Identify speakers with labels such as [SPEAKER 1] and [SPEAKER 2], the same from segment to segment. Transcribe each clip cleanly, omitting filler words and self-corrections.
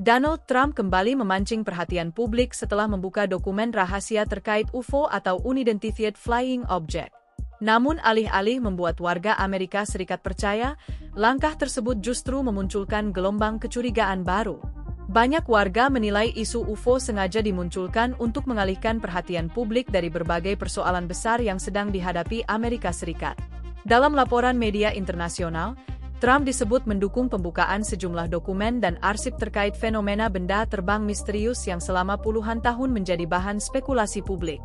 [SPEAKER 1] Donald Trump kembali memancing perhatian publik setelah membuka dokumen rahasia terkait UFO atau Unidentified Flying Object. Namun alih-alih membuat warga Amerika Serikat percaya, langkah tersebut justru memunculkan gelombang kecurigaan baru. Banyak warga menilai isu UFO sengaja dimunculkan untuk mengalihkan perhatian publik dari berbagai persoalan besar yang sedang dihadapi Amerika Serikat. Dalam laporan media internasional, Trump disebut mendukung pembukaan sejumlah dokumen dan arsip terkait fenomena benda terbang misterius yang selama puluhan tahun menjadi bahan spekulasi publik.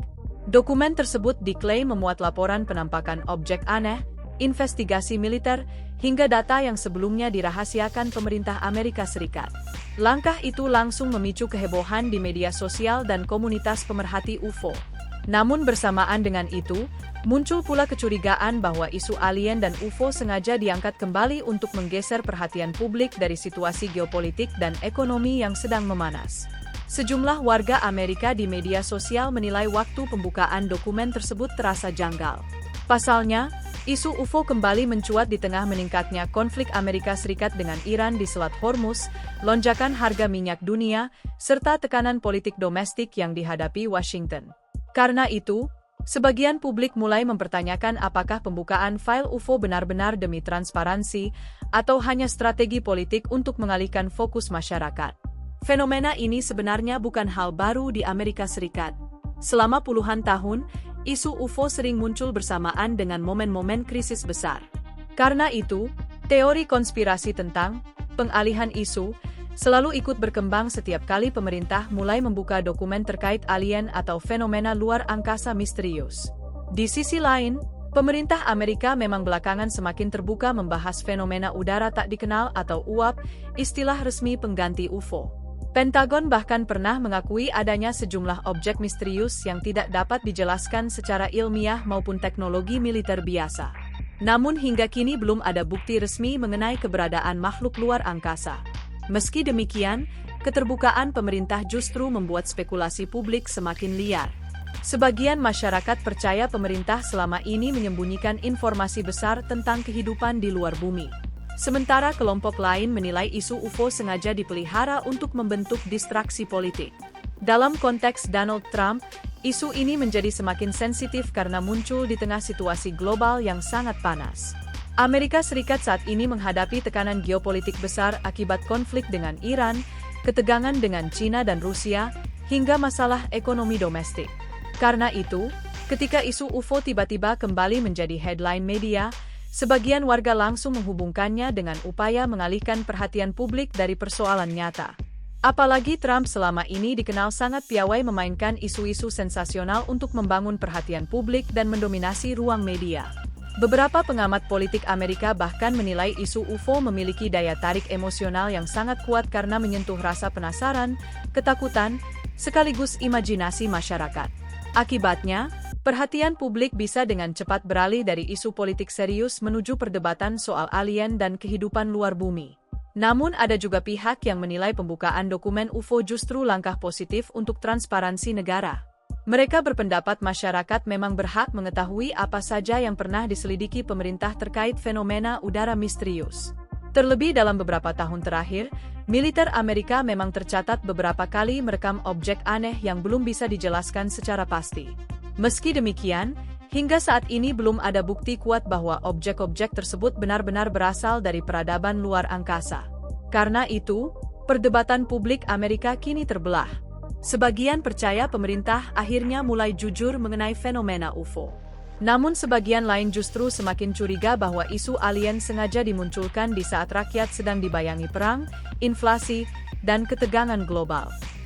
[SPEAKER 1] Dokumen tersebut diklaim memuat laporan penampakan objek aneh, investigasi militer, hingga data yang sebelumnya dirahasiakan pemerintah Amerika Serikat. Langkah itu langsung memicu kehebohan di media sosial dan komunitas pemerhati UFO. Namun bersamaan dengan itu, muncul pula kecurigaan bahwa isu alien dan UFO sengaja diangkat kembali untuk menggeser perhatian publik dari situasi geopolitik dan ekonomi yang sedang memanas. Sejumlah warga Amerika di media sosial menilai waktu pembukaan dokumen tersebut terasa janggal. Pasalnya, isu UFO kembali mencuat di tengah meningkatnya konflik Amerika Serikat dengan Iran di Selat Hormuz, lonjakan harga minyak dunia, serta tekanan politik domestik yang dihadapi Washington. Karena itu, sebagian publik mulai mempertanyakan apakah pembukaan file UFO benar-benar demi transparansi atau hanya strategi politik untuk mengalihkan fokus masyarakat. Fenomena ini sebenarnya bukan hal baru di Amerika Serikat. Selama puluhan tahun, isu UFO sering muncul bersamaan dengan momen-momen krisis besar. Karena itu, teori konspirasi tentang pengalihan isu selalu ikut berkembang setiap kali pemerintah mulai membuka dokumen terkait alien atau fenomena luar angkasa misterius. Di sisi lain, pemerintah Amerika memang belakangan semakin terbuka membahas fenomena udara tak dikenal atau UAP, istilah resmi pengganti UFO. Pentagon bahkan pernah mengakui adanya sejumlah objek misterius yang tidak dapat dijelaskan secara ilmiah maupun teknologi militer biasa. Namun hingga kini belum ada bukti resmi mengenai keberadaan makhluk luar angkasa. Meski demikian, keterbukaan pemerintah justru membuat spekulasi publik semakin liar. Sebagian masyarakat percaya pemerintah selama ini menyembunyikan informasi besar tentang kehidupan di luar bumi. Sementara kelompok lain menilai isu UFO sengaja dipelihara untuk membentuk distraksi politik. Dalam konteks Donald Trump, isu ini menjadi semakin sensitif karena muncul di tengah situasi global yang sangat panas. Amerika Serikat saat ini menghadapi tekanan geopolitik besar akibat konflik dengan Iran, ketegangan dengan China dan Rusia, hingga masalah ekonomi domestik. Karena itu, ketika isu UFO tiba-tiba kembali menjadi headline media, sebagian warga langsung menghubungkannya dengan upaya mengalihkan perhatian publik dari persoalan nyata. Apalagi Trump selama ini dikenal sangat piawai memainkan isu-isu sensasional untuk membangun perhatian publik dan mendominasi ruang media. Beberapa pengamat politik Amerika bahkan menilai isu UFO memiliki daya tarik emosional yang sangat kuat karena menyentuh rasa penasaran, ketakutan, sekaligus imajinasi masyarakat. Akibatnya, perhatian publik bisa dengan cepat beralih dari isu politik serius menuju perdebatan soal alien dan kehidupan luar bumi. Namun ada juga pihak yang menilai pembukaan dokumen UFO justru langkah positif untuk transparansi negara. Mereka berpendapat masyarakat memang berhak mengetahui apa saja yang pernah diselidiki pemerintah terkait fenomena udara misterius. Terlebih dalam beberapa tahun terakhir, militer Amerika memang tercatat beberapa kali merekam objek aneh yang belum bisa dijelaskan secara pasti. Meski demikian, hingga saat ini belum ada bukti kuat bahwa objek-objek tersebut benar-benar berasal dari peradaban luar angkasa. Karena itu, perdebatan publik Amerika kini terbelah. Sebagian percaya pemerintah akhirnya mulai jujur mengenai fenomena UFO. Namun sebagian lain justru semakin curiga bahwa isu alien sengaja dimunculkan di saat rakyat sedang dibayangi perang, inflasi, dan ketegangan global.